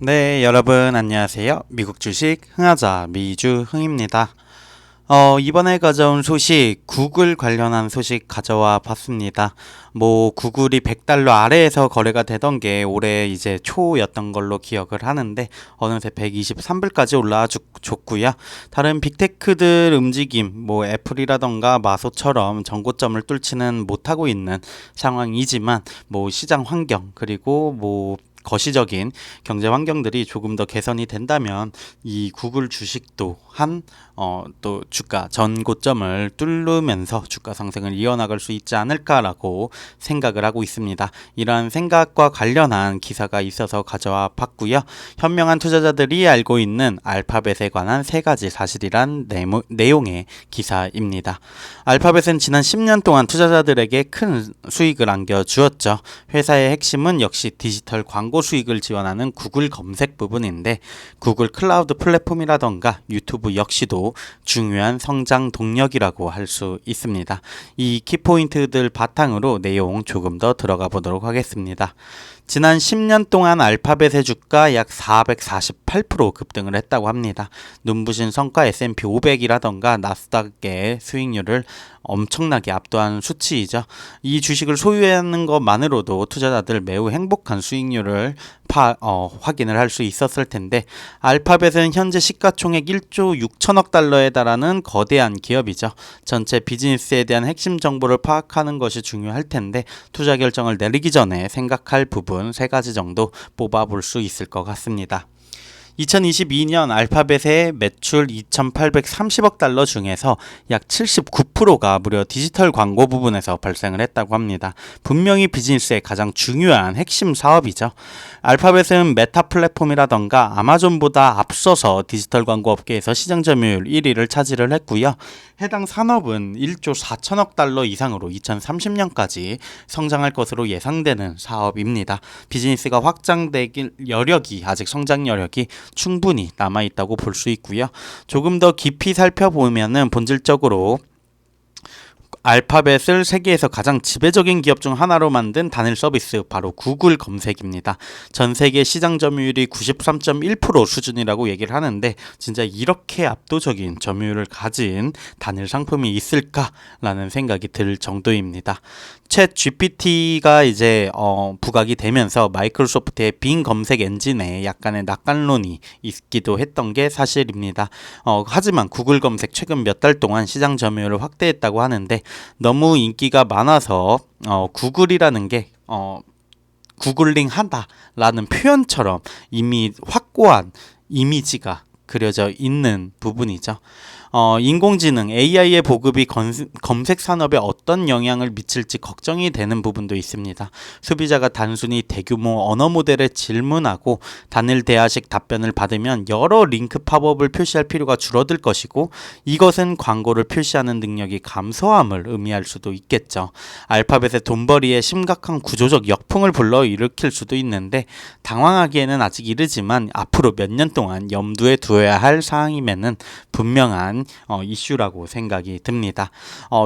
네, 여러분 안녕하세요. 미국 주식 흥하자 미주흥입니다. 이번에 가져온 소식, 구글 관련한 소식 가져와 봤습니다. 구글이 100달러 아래에서 거래가 되던 게 올해 이제 초였던 걸로 기억을 하는데, 어느새 123불까지 올라와 줬고요. 다른 빅테크들 움직임, 애플이라던가 마소처럼 전고점을 뚫지는 못하고 있는 상황이지만, 시장 환경, 그리고 거시적인 경제 환경들이 조금 더 개선이 된다면 이 구글 주식도 또 주가 전고점을 뚫으면서 주가 상승을 이어나갈 수 있지 않을까라고 생각을 하고 있습니다. 이러한 생각과 관련한 기사가 있어서 가져와 봤고요. 현명한 투자자들이 알고 있는 알파벳에 관한 3가지 사실이란 내용의 기사입니다. 알파벳은 지난 10년 동안 투자자들에게 큰 수익을 안겨주었죠. 회사의 핵심은 역시 디지털 광고 수익을 지원하는 구글 검색 부분인데, 구글 클라우드 플랫폼이라던가 유튜브 역시도 중요한 성장 동력이라고 할 수 있습니다. 이 키포인트들 바탕으로 내용 조금 더 들어가 보도록 하겠습니다. 지난 10년 동안 알파벳의 주가 약 448% 급등을 했다고 합니다. 눈부신 성과 S&P 500이라던가 나스닥의 수익률을 엄청나게 압도한 수치이죠. 이 주식을 소유하는 것만으로도 투자자들 매우 행복한 수익률을 확인을 할 수 있었을 텐데, 알파벳은 현재 시가총액 1조 6천억 달러에 달하는 거대한 기업이죠. 전체 비즈니스에 대한 핵심 정보를 파악하는 것이 중요할 텐데, 투자 결정을 내리기 전에 생각할 부분 3가지 정도 뽑아볼 수 있을 것 같습니다. 2022년 알파벳의 매출 2,830억 달러 중에서 약 79%가 무려 디지털 광고 부분에서 발생을 했다고 합니다. 분명히 비즈니스의 가장 중요한 핵심 사업이죠. 알파벳은 메타 플랫폼이라던가 아마존보다 앞서서 디지털 광고 업계에서 시장 점유율 1위를 차지를 했고요. 해당 산업은 1조 4천억 달러 이상으로 2030년까지 성장할 것으로 예상되는 사업입니다. 비즈니스가 확장되길 아직 성장 여력이 충분히 남아있다고 볼 수 있고요. 조금 더 깊이 살펴보면은 본질적으로 알파벳을 세계에서 가장 지배적인 기업 중 하나로 만든 단일 서비스, 바로 구글 검색입니다. 전 세계 시장 점유율이 93.1% 수준이라고 얘기를 하는데, 진짜 이렇게 압도적인 점유율을 가진 단일 상품이 있을까라는 생각이 들 정도입니다. 챗 GPT가 이제 부각이 되면서 마이크로소프트의 빙 검색 엔진에 약간의 낙관론이 있기도 했던 게 사실입니다. 하지만 구글 검색 최근 몇 달 동안 시장 점유율을 확대했다고 하는데, 너무 인기가 많아서 구글이라는 게 구글링 한다라는 표현처럼 이미 확고한 이미지가 그려져 있는 부분이죠. 인공지능 AI의 보급이 검색 산업에 어떤 영향을 미칠지 걱정이 되는 부분도 있습니다. 소비자가 단순히 대규모 언어 모델에 질문하고 단일 대화식 답변을 받으면 여러 링크 팝업을 표시할 필요가 줄어들 것이고, 이것은 광고를 표시하는 능력이 감소함을 의미할 수도 있겠죠. 알파벳의 돈벌이에 심각한 구조적 역풍을 불러일으킬 수도 있는데, 당황하기에는 아직 이르지만 앞으로 몇 년 동안 염두에 두어야 할 사항임에는 분명한 이슈라고 생각이 듭니다.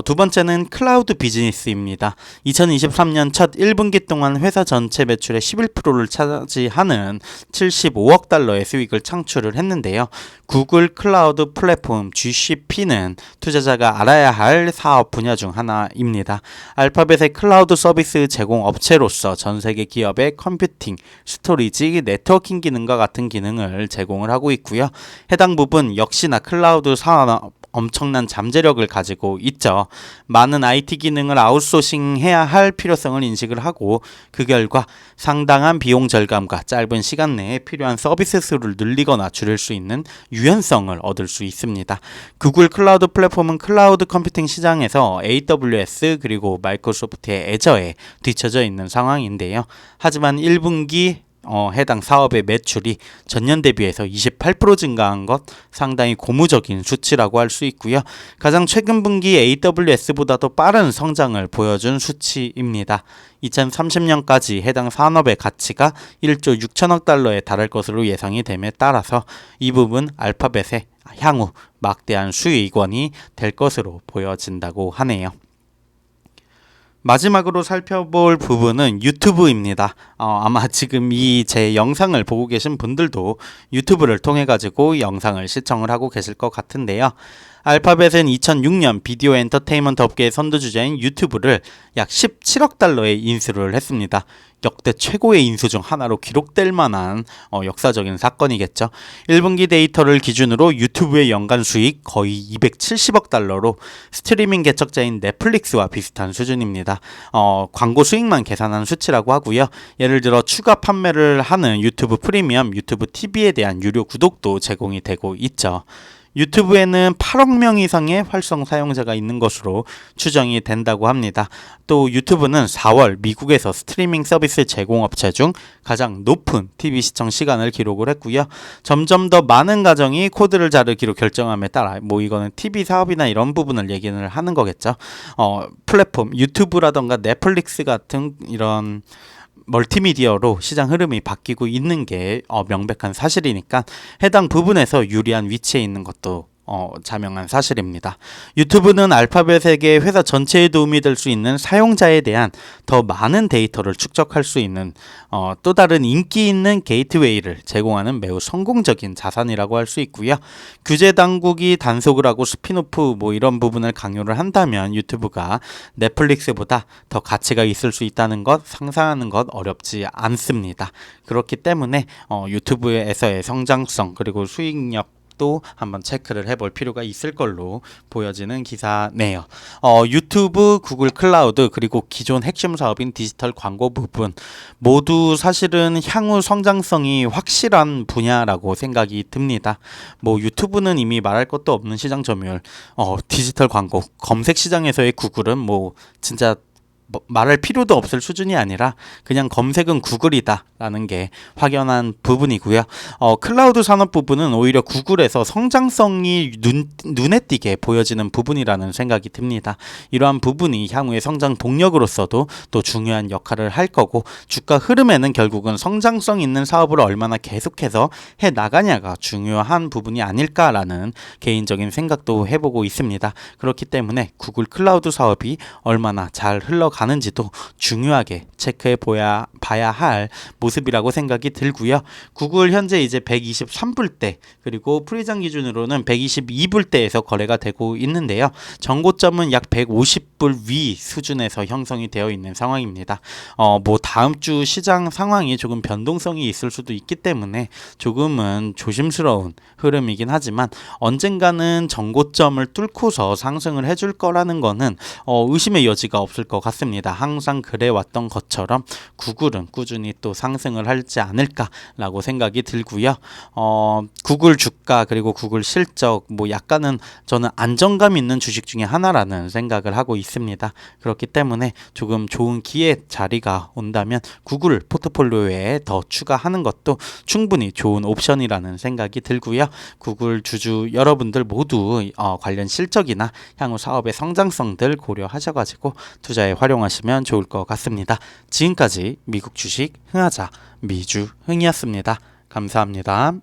두 번째는 클라우드 비즈니스입니다. 2023년 첫 1분기 동안 회사 전체 매출의 11%를 차지하는 75억 달러의 수익을 창출을 했는데요. 구글 클라우드 플랫폼 GCP는 투자자가 알아야 할 사업 분야 중 하나입니다. 알파벳의 클라우드 서비스 제공 업체로서 전 세계 기업의 컴퓨팅, 스토리지, 네트워킹 기능과 같은 기능을 제공을 하고 있고요. 해당 부분 역시나 클라우드 산업 엄청난 잠재력을 가지고 있죠. 많은 IT 기능을 아웃소싱해야 할 필요성을 인식을 하고, 그 결과 상당한 비용 절감과 짧은 시간 내에 필요한 서비스 수를 늘리거나 줄일 수 있는 유연성을 얻을 수 있습니다. 구글 클라우드 플랫폼은 클라우드 컴퓨팅 시장에서 AWS 그리고 마이크로소프트의 애저에 뒤처져 있는 상황인데요. 하지만 1분기 해당 사업의 매출이 전년 대비해서 28% 증가한 것, 상당히 고무적인 수치라고 할 수 있고요. 가장 최근 분기 AWS보다도 빠른 성장을 보여준 수치입니다. 2030년까지 해당 산업의 가치가 1조 6천억 달러에 달할 것으로 예상이 됨에 따라서 이 부분 알파벳의 향후 막대한 수익원이 될 것으로 보여진다고 하네요. 마지막으로 살펴볼 부분은 유튜브입니다. 아마 지금 이 제 영상을 보고 계신 분들도 유튜브를 통해 가지고 영상을 시청을 하고 계실 것 같은데요. 알파벳은 2006년 비디오 엔터테인먼트 업계의 선두주자인 유튜브를 약 17억 달러에 인수를 했습니다. 역대 최고의 인수 중 하나로 기록될 만한 역사적인 사건이겠죠. 1분기 데이터를 기준으로 유튜브의 연간 수익 거의 270억 달러로 스트리밍 개척자인 넷플릭스와 비슷한 수준입니다. 광고 수익만 계산한 수치라고 하고요. 예를 들어 추가 판매를 하는 유튜브 프리미엄, 유튜브 TV에 대한 유료 구독도 제공이 되고 있죠. 유튜브에는 8억 명 이상의 활성 사용자가 있는 것으로 추정이 된다고 합니다. 또 유튜브는 4월 미국에서 스트리밍 서비스 제공업체 중 가장 높은 TV 시청 시간을 기록을 했고요. 점점 더 많은 가정이 코드를 자르기로 결정함에 따라 이거는 TV 사업이나 이런 부분을 얘기를 하는 거겠죠. 플랫폼 유튜브라던가 넷플릭스 같은 이런 멀티미디어로 시장 흐름이 바뀌고 있는 게 명백한 사실이니까 해당 부분에서 유리한 위치에 있는 것도 자명한 사실입니다. 유튜브는 알파벳에게 회사 전체에 도움이 될 수 있는 사용자에 대한 더 많은 데이터를 축적할 수 있는 또 다른 인기 있는 게이트웨이를 제공하는 매우 성공적인 자산이라고 할 수 있고요. 규제 당국이 단속을 하고 스피노프 이런 부분을 강요를 한다면 유튜브가 넷플릭스보다 더 가치가 있을 수 있다는 것 상상하는 것 어렵지 않습니다. 그렇기 때문에 유튜브에서의 성장성 그리고 수익력 또 한번 체크를 해볼 필요가 있을 걸로 보여지는 기사네요. 유튜브, 구글 클라우드 그리고 기존 핵심 사업인 디지털 광고 부분 모두 사실은 향후 성장성이 확실한 분야라고 생각이 듭니다. 유튜브는 이미 말할 것도 없는 시장 점유율, 디지털 광고, 검색 시장에서의 구글은 진짜 말할 필요도 없을 수준이 아니라 그냥 검색은 구글이다 라는 게 확연한 부분이고요. 클라우드 산업 부분은 오히려 구글에서 성장성이 눈에 띄게 보여지는 부분이라는 생각이 듭니다. 이러한 부분이 향후의 성장 동력으로서도 또 중요한 역할을 할 거고 주가 흐름에는 결국은 성장성 있는 사업을 얼마나 계속해서 해나가냐가 중요한 부분이 아닐까라는 개인적인 생각도 해보고 있습니다. 그렇기 때문에 구글 클라우드 사업이 얼마나 잘 흘러가는지도 중요하게 체크해 봐야 할 모습이라고 생각이 들고요. 구글 현재 이제 123불대 그리고 프리장 기준으로는 122불대에서 거래가 되고 있는데요. 정고점은 약 150불 위 수준에서 형성이 되어 있는 상황입니다. 다음 주 시장 상황이 조금 변동성이 있을 수도 있기 때문에 조금은 조심스러운 흐름이긴 하지만 언젠가는 정고점을 뚫고서 상승을 해줄 거라는 거는 의심의 여지가 없을 것 같습니다. 항상 그래왔던 것처럼 구글은 꾸준히 또 상승을 하지 않을까라고 생각이 들고요. 구글 주가 그리고 구글 실적 약간은 저는 안정감 있는 주식 중에 하나라는 생각을 하고 있습니다. 그렇기 때문에 조금 좋은 기회 자리가 온다면 구글 포트폴리오에 더 추가하는 것도 충분히 좋은 옵션이라는 생각이 들고요. 구글 주주 여러분들 모두 관련 실적이나 향후 사업의 성장성들 고려하셔가지고 투자에 활용하시면 좋을 것 같습니다. 지금까지 미국 주식 흥하자 미주흥이었습니다. 감사합니다.